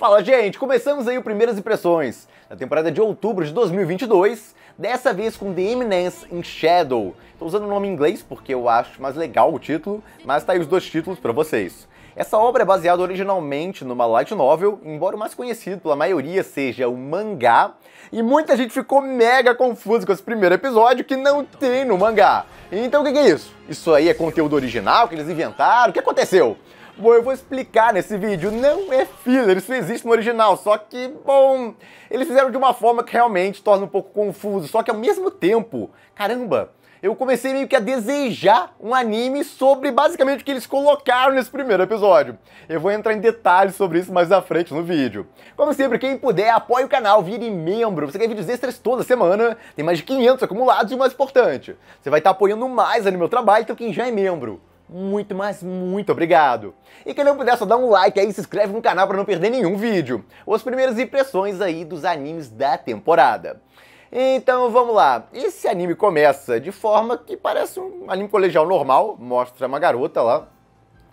Fala, gente! Começamos aí o Primeiras Impressões, na temporada de outubro de 2022, dessa vez com The Eminence in Shadow. Tô usando o nome em inglês porque eu acho mais legal o título, mas tá aí os dois títulos pra vocês. Essa obra é baseada originalmente numa light novel, embora o mais conhecido pela maioria seja o mangá, e muita gente ficou mega confusa com esse primeiro episódio que não tem no mangá. Então o que é isso? Isso aí é conteúdo original que eles inventaram? O que aconteceu? Bom, eu vou explicar nesse vídeo, não é filler, isso existe no original, só que, bom, eles fizeram de uma forma que realmente torna um pouco confuso, só que ao mesmo tempo, caramba, eu comecei meio que a desejar um anime sobre basicamente o que eles colocaram nesse primeiro episódio. Eu vou entrar em detalhes sobre isso mais à frente no vídeo. Como sempre, quem puder, apoie o canal, vire membro. Você ganha vídeos extras toda semana, tem mais de 500 acumulados e o mais importante, você vai estar apoiando mais no meu trabalho, então quem já é membro, muito, mas muito obrigado. E quem não puder, só dá um like aí e se inscreve no canal para não perder nenhum vídeo. Ou as primeiras impressões aí dos animes da temporada. Então vamos lá, esse anime começa de forma que parece um anime colegial normal, mostra uma garota lá,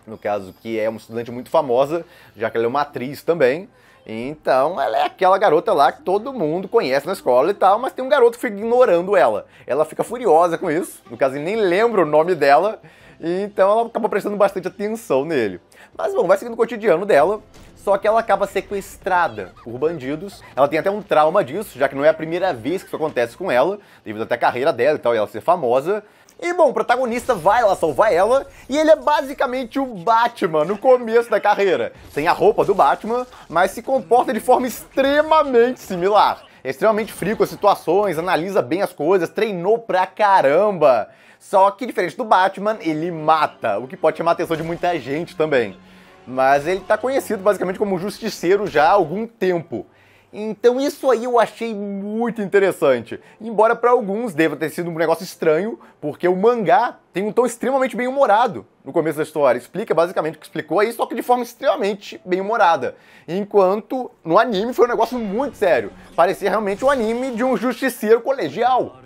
no caso que é uma estudante muito famosa, já que ela é uma atriz também, então ela é aquela garota lá que todo mundo conhece na escola e tal, mas tem um garoto que fica ignorando ela, ela fica furiosa com isso, no caso ele nem lembra o nome dela, então ela acaba prestando bastante atenção nele. Mas bom, vai seguindo o cotidiano dela, só que ela acaba sequestrada por bandidos. Ela tem até um trauma disso, já que não é a primeira vez que isso acontece com ela, devido até à carreira dela e tal, e ela ser famosa. E bom, o protagonista vai lá salvar ela, e ele é basicamente o Batman no começo da carreira. Sem a roupa do Batman, mas se comporta de forma extremamente similar. É extremamente frio com as situações, analisa bem as coisas, treinou pra caramba. Só que, diferente do Batman, ele mata, o que pode chamar a atenção de muita gente também. Mas ele tá conhecido basicamente como justiceiro já há algum tempo. Então isso aí eu achei muito interessante. Embora para alguns deva ter sido um negócio estranho, porque o mangá tem um tom extremamente bem-humorado no começo da história. Explica basicamente o que explicou aí, só que de forma extremamente bem-humorada. Enquanto no anime foi um negócio muito sério. Parecia realmente um anime de um justiceiro colegial.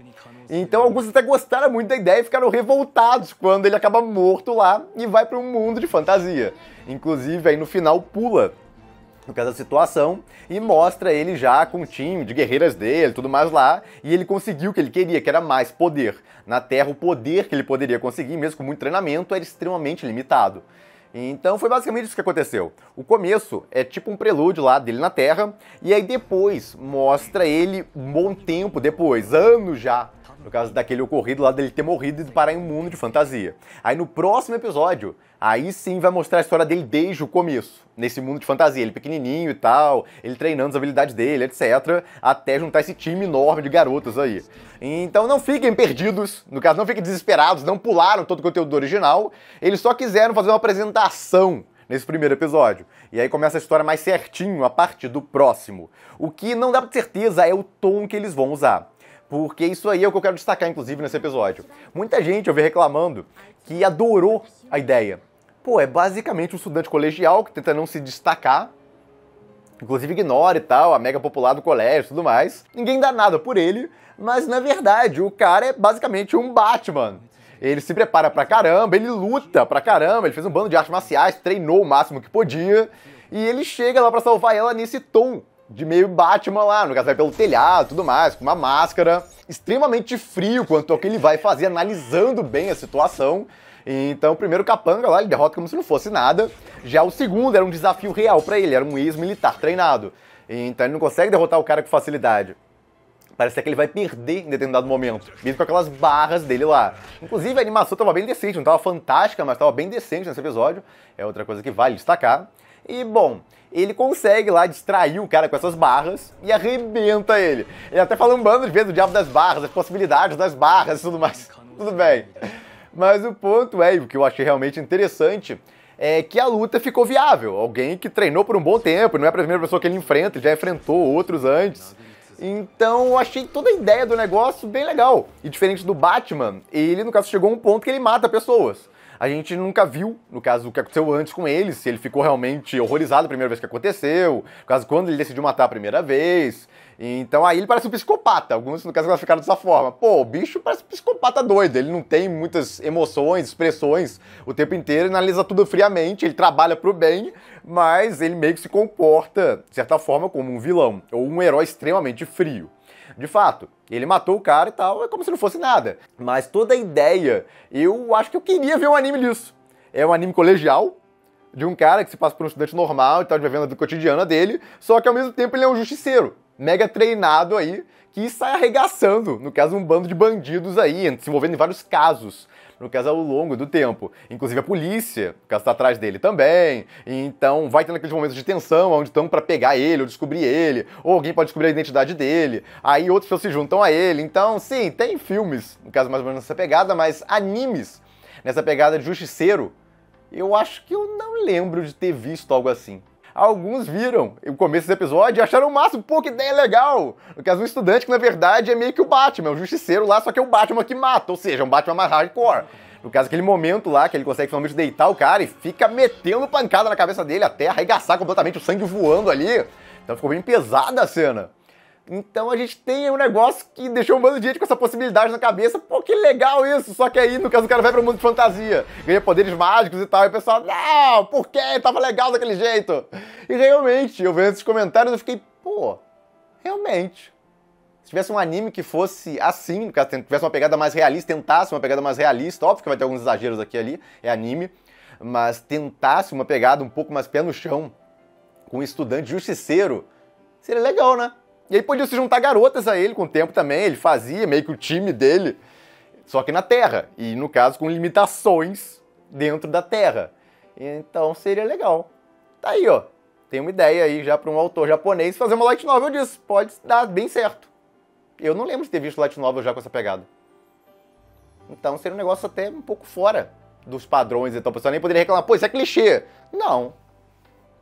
Então alguns até gostaram muito da ideia e ficaram revoltados quando ele acaba morto lá e vai para um mundo de fantasia. Inclusive aí no final pula, no caso da situação, e mostra ele já com um time de guerreiras dele, tudo mais lá, e ele conseguiu o que ele queria, que era mais poder. Na Terra o poder que ele poderia conseguir, mesmo com muito treinamento, era extremamente limitado. Então foi basicamente isso que aconteceu. O começo é tipo um prelúdio lá dele na Terra, e aí depois mostra ele um bom tempo depois, anos já, no caso daquele ocorrido lá dele ter morrido e parar em um mundo de fantasia. Aí no próximo episódio, aí sim vai mostrar a história dele desde o começo, nesse mundo de fantasia. Ele pequenininho e tal, ele treinando as habilidades dele, etc. Até juntar esse time enorme de garotas aí. Então não fiquem perdidos, no caso não fiquem desesperados, não pularam todo o conteúdo original. Eles só quiseram fazer uma apresentação nesse primeiro episódio. E aí começa a história mais certinho a partir do próximo. O que não dá pra ter certeza é o tom que eles vão usar. Porque isso aí é o que eu quero destacar, inclusive, nesse episódio. Muita gente eu vi reclamando que adorou a ideia. Pô, é basicamente um estudante colegial que tenta não se destacar, inclusive ignora e tal, a mega popular do colégio e tudo mais. Ninguém dá nada por ele, mas na verdade o cara é basicamente um Batman. Ele se prepara pra caramba, ele luta pra caramba, ele fez um bando de artes marciais, treinou o máximo que podia, e ele chega lá pra salvar ela nesse tom de meio Batman lá, no caso vai pelo telhado e tudo mais, com uma máscara, extremamente frio quanto ao que ele vai fazer, analisando bem a situação. Então o primeiro capanga lá, ele derrota como se não fosse nada. Já o segundo era um desafio real pra ele, era um ex-militar treinado. Então ele não consegue derrotar o cara com facilidade. Parece que ele vai perder em determinado momento, mesmo com aquelas barras dele lá. Inclusive a animação tava bem decente, não tava fantástica, mas tava bem decente nesse episódio. É outra coisa que vale destacar. E bom, ele consegue lá distrair o cara com essas barras e arrebenta ele. Ele até fala um bando de vezes do diabo das barras, as possibilidades das barras e tudo mais. Tudo bem. Mas o ponto é, o que eu achei realmente interessante, é que a luta ficou viável. Alguém que treinou por um bom tempo, não é a primeira pessoa que ele enfrenta, ele já enfrentou outros antes. Então eu achei toda a ideia do negócio bem legal. E diferente do Batman, ele no caso chegou a um ponto que ele mata pessoas. A gente nunca viu, no caso, o que aconteceu antes com ele, se ele ficou realmente horrorizado a primeira vez que aconteceu, no caso, quando ele decidiu matar a primeira vez. Então aí ele parece um psicopata, alguns no caso classificaram dessa forma. Pô, o bicho parece um psicopata doido, ele não tem muitas emoções, expressões o tempo inteiro, ele analisa tudo friamente, ele trabalha pro bem, mas ele meio que se comporta, de certa forma, como um vilão, ou um herói extremamente frio. De fato, ele matou o cara e tal, é como se não fosse nada. Mas toda a ideia, eu acho que eu queria ver um anime disso. É um anime colegial, de um cara que se passa por um estudante normal e tal, vivendo a vida cotidiana dele, só que ao mesmo tempo ele é um justiceiro, mega treinado aí, que sai arregaçando, no caso, um bando de bandidos aí, se envolvendo em vários casos, no caso, ao longo do tempo. Inclusive a polícia, no caso, tá atrás dele também, então vai tendo aqueles momentos de tensão, onde estão pra pegar ele, ou descobrir ele, ou alguém pode descobrir a identidade dele, aí outras pessoas se juntam a ele, então, sim, tem filmes, no caso, mais ou menos nessa pegada, mas animes, nessa pegada de justiceiro, eu acho que eu não lembro de ter visto algo assim. Alguns viram o começo do episódio e acharam o máximo, pô, que ideia legal! No caso, um estudante que, na verdade, é meio que o Batman, é um justiceiro lá, só que é o Batman que mata, ou seja, é um Batman mais hardcore. No caso, aquele momento lá que ele consegue finalmente deitar o cara e fica metendo pancada na cabeça dele até arregaçar completamente, o sangue voando ali. Então ficou bem pesada a cena. Então a gente tem um negócio que deixou um bando de gente com essa possibilidade na cabeça. Pô, que legal isso! Só que aí, no caso, o cara vai pro mundo de fantasia, ganha poderes mágicos e tal, e o pessoal, não, por quê? Tava legal daquele jeito. E realmente, eu vendo esses comentários, eu fiquei, pô, realmente. Se tivesse um anime que fosse assim, no caso, tivesse uma pegada mais realista, tentasse uma pegada mais realista, óbvio que vai ter alguns exageros aqui e ali, é anime, mas tentasse uma pegada um pouco mais pé no chão, com um estudante justiceiro, seria legal, né? E aí podia se juntar garotas a ele com o tempo também, ele fazia meio que o time dele, só que na Terra, e no caso com limitações dentro da Terra. Então seria legal. Tá aí, ó, tem uma ideia aí já para um autor japonês fazer uma light novel disso, pode dar bem certo. Eu não lembro de ter visto light novel já com essa pegada. Então seria um negócio até um pouco fora dos padrões, então o pessoal nem poderia reclamar, pô, isso é clichê. Não,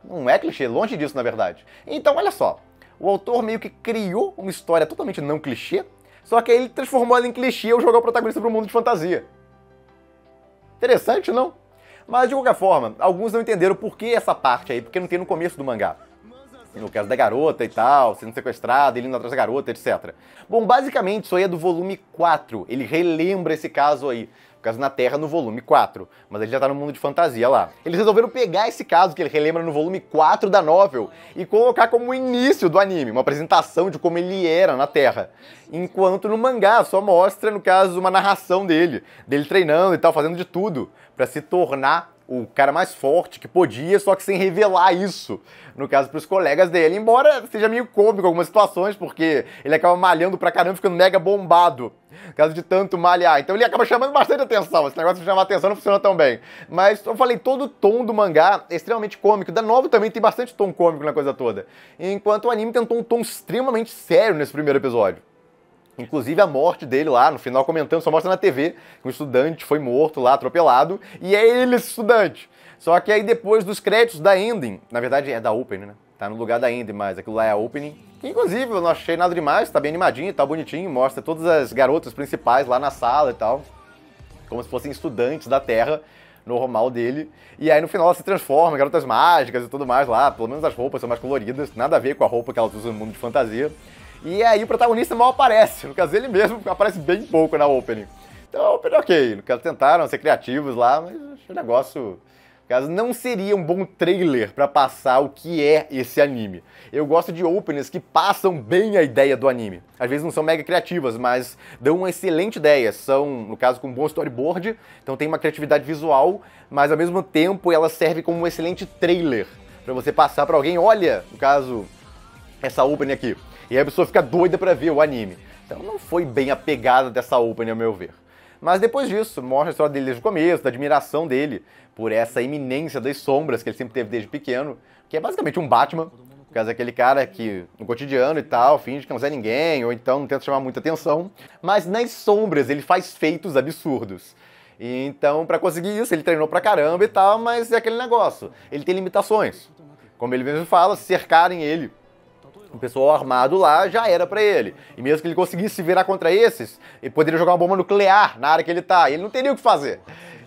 não é clichê, longe disso na verdade. Então olha só. O autor meio que criou uma história totalmente não clichê, só que aí ele transformou ela em clichê e jogou o protagonista para um mundo de fantasia. Interessante, não? Mas, de qualquer forma, alguns não entenderam por que essa parte aí, porque não tem no começo do mangá. No caso da garota e tal, sendo sequestrada, ele indo atrás da garota, etc. Bom, basicamente, isso aí é do volume 4. Ele relembra esse caso aí. No caso, na Terra, no volume 4. Mas ele já tá no mundo de fantasia lá. Eles resolveram pegar esse caso que ele relembra no volume 4 da novel e colocar como o início do anime, uma apresentação de como ele era na Terra. Enquanto no mangá só mostra, no caso, uma narração dele treinando e tal, fazendo de tudo pra se tornar o cara mais forte que podia, só que sem revelar isso, no caso, pros colegas dele. Embora seja meio cômico em algumas situações, porque ele acaba malhando pra caramba, ficando mega bombado, no caso de tanto malhar. Então ele acaba chamando bastante atenção. Esse negócio de chamar atenção não funciona tão bem. Mas, eu falei, todo o tom do mangá é extremamente cômico. Da novel também tem bastante tom cômico na coisa toda. Enquanto o anime tentou um tom extremamente sério nesse primeiro episódio. Inclusive a morte dele lá, no final comentando, só mostra na TV, que um estudante foi morto lá, atropelado, e é ele esse estudante. Só que aí depois dos créditos da ending, na verdade é da opening, né? Tá no lugar da ending, mas aquilo lá é a opening. Que, inclusive, eu não achei nada demais, tá bem animadinho, tá bonitinho, mostra todas as garotas principais lá na sala e tal, como se fossem estudantes da Terra normal dele. E aí no final ela se transforma em garotas mágicas e tudo mais lá, pelo menos as roupas são mais coloridas, nada a ver com a roupa que elas usam no mundo de fantasia. E aí o protagonista mal aparece, no caso ele mesmo aparece bem pouco na opening. Então a opening ok, no caso tentaram ser criativos lá, mas o negócio, no caso, não seria um bom trailer pra passar o que é esse anime. Eu gosto de openings que passam bem a ideia do anime. Às vezes não são mega criativas, mas dão uma excelente ideia. São, no caso, com um bom storyboard, então tem uma criatividade visual, mas ao mesmo tempo ela serve como um excelente trailer pra você passar pra alguém, olha, no caso, essa opening aqui. E aí a pessoa fica doida pra ver o anime. Então não foi bem a pegada dessa opening, a meu ver. Mas depois disso, mostra a história dele desde o começo, da admiração dele por essa eminência das sombras que ele sempre teve desde pequeno, que é basicamente um Batman, por causa daquele cara que no cotidiano e tal, finge que não é ninguém, ou então não tenta chamar muita atenção, mas nas sombras ele faz feitos absurdos. E então, pra conseguir isso, ele treinou pra caramba e tal, mas é aquele negócio, ele tem limitações. Como ele mesmo fala, se cercarem ele, o pessoal armado lá já era pra ele. E mesmo que ele conseguisse se virar contra esses, ele poderia jogar uma bomba nuclear na área que ele tá. E ele não teria o que fazer.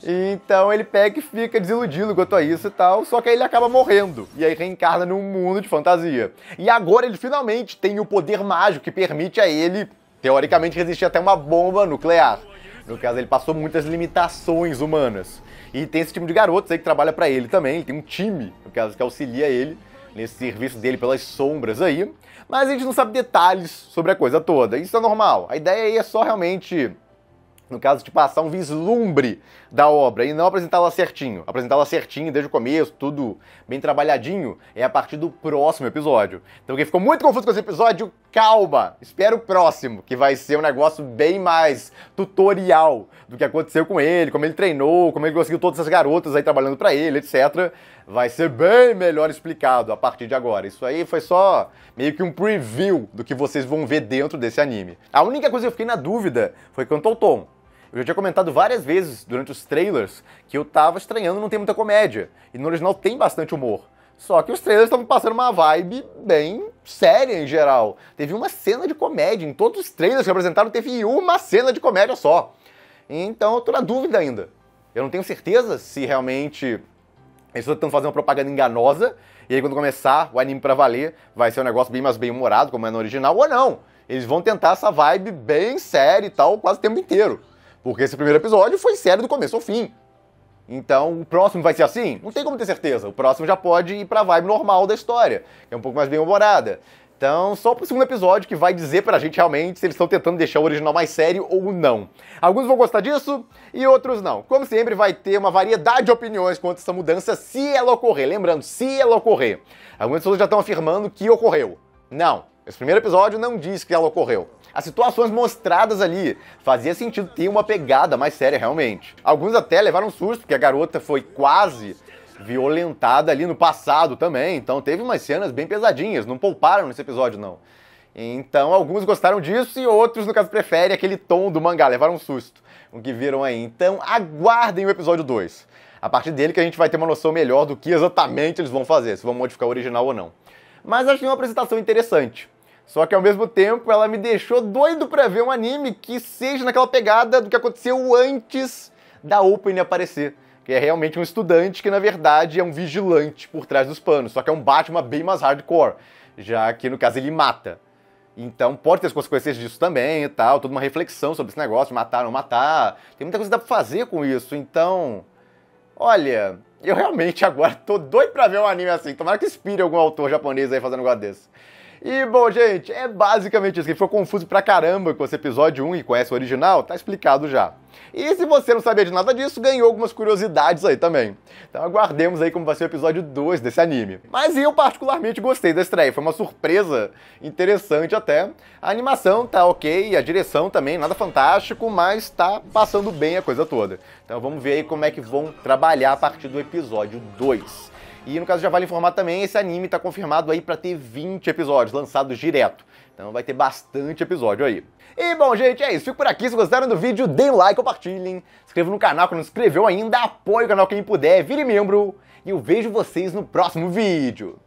Então ele pega e fica desiludido quanto a isso e tal, só que aí ele acaba morrendo, e aí reencarna num mundo de fantasia. E agora ele finalmente tem o poder mágico que permite a ele, teoricamente, resistir até uma bomba nuclear. No caso, ele passou muitas limitações humanas. E tem esse time de garotos aí que trabalha pra ele também, tem um time, no caso, que auxilia ele nesse serviço dele pelas sombras aí. Mas a gente não sabe detalhes sobre a coisa toda, isso é normal. A ideia aí é só realmente, no caso, de passar um vislumbre da obra e não apresentá-la certinho. Apresentá-la certinho desde o começo, tudo bem trabalhadinho, é a partir do próximo episódio. Então quem ficou muito confuso com esse episódio, calma! Espera o próximo, que vai ser um negócio bem mais tutorial do que aconteceu com ele, como ele treinou, como ele conseguiu todas essas garotas aí trabalhando pra ele, etc. Vai ser bem melhor explicado a partir de agora. Isso aí foi só meio que um preview do que vocês vão ver dentro desse anime. A única coisa que eu fiquei na dúvida foi quanto ao tom. Eu já tinha comentado várias vezes durante os trailers que eu tava estranhando não ter muita comédia. E no original tem bastante humor. Só que os trailers estavam passando uma vibe bem séria em geral. Teve uma cena de comédia. Em todos os trailers que apresentaram, teve uma cena de comédia só. Então eu tô na dúvida ainda. Eu não tenho certeza se realmente eles estão tentando fazer uma propaganda enganosa. E aí quando começar o anime pra valer, vai ser um negócio bem mais bem-humorado, como é no original, ou não. Eles vão tentar essa vibe bem séria e tal, quase o tempo inteiro. Porque esse primeiro episódio foi sério do começo ao fim. Então, o próximo vai ser assim? Não tem como ter certeza. O próximo já pode ir pra vibe normal da história, que é um pouco mais bem-humorada. Então, só pro segundo episódio que vai dizer pra gente realmente se eles estão tentando deixar o original mais sério ou não. Alguns vão gostar disso e outros não. Como sempre, vai ter uma variedade de opiniões quanto a essa mudança, se ela ocorrer. Lembrando, se ela ocorrer. Algumas pessoas já estão afirmando que ocorreu. Não. Esse primeiro episódio não diz que ela ocorreu. As situações mostradas ali fazia sentido ter uma pegada mais séria realmente. Alguns até levaram um susto, porque a garota foi quase violentada ali no passado também, então teve umas cenas bem pesadinhas, não pouparam nesse episódio não. Então alguns gostaram disso e outros, no caso, preferem aquele tom do mangá, levaram um susto com o que viram aí. Então aguardem o episódio 2. A partir dele que a gente vai ter uma noção melhor do que exatamente eles vão fazer, se vão modificar o original ou não. Mas achei uma apresentação interessante. Só que ao mesmo tempo ela me deixou doido pra ver um anime que seja naquela pegada do que aconteceu antes da Open aparecer. Que é realmente um estudante que na verdade é um vigilante por trás dos panos. Só que é um Batman bem mais hardcore, já que no caso ele mata. Então pode ter as consequências disso também e tal, toda uma reflexão sobre esse negócio de matar ou não matar. Tem muita coisa que dá pra fazer com isso, então... Olha, eu realmente agora tô doido pra ver um anime assim. Tomara que inspire algum autor japonês aí fazendo um negócio desse. E, bom, gente, é basicamente isso. Quem ficou confuso pra caramba com esse episódio 1 e conhece o original, tá explicado já. E se você não sabia de nada disso, ganhou algumas curiosidades aí também. Então aguardemos aí como vai ser o episódio 2 desse anime. Mas eu particularmente gostei da estreia, foi uma surpresa interessante até. A animação tá ok, a direção também, nada fantástico, mas tá passando bem a coisa toda. Então vamos ver aí como é que vão trabalhar a partir do episódio 2. E no caso já vale informar também, esse anime tá confirmado aí pra ter 20 episódios lançados direto. Então vai ter bastante episódio aí. E bom, gente, é isso. Fico por aqui. Se gostaram do vídeo, deem um like, compartilhem. Se inscreva no canal quem não se inscreveu ainda. Apoie o canal quem puder, vire membro. E eu vejo vocês no próximo vídeo.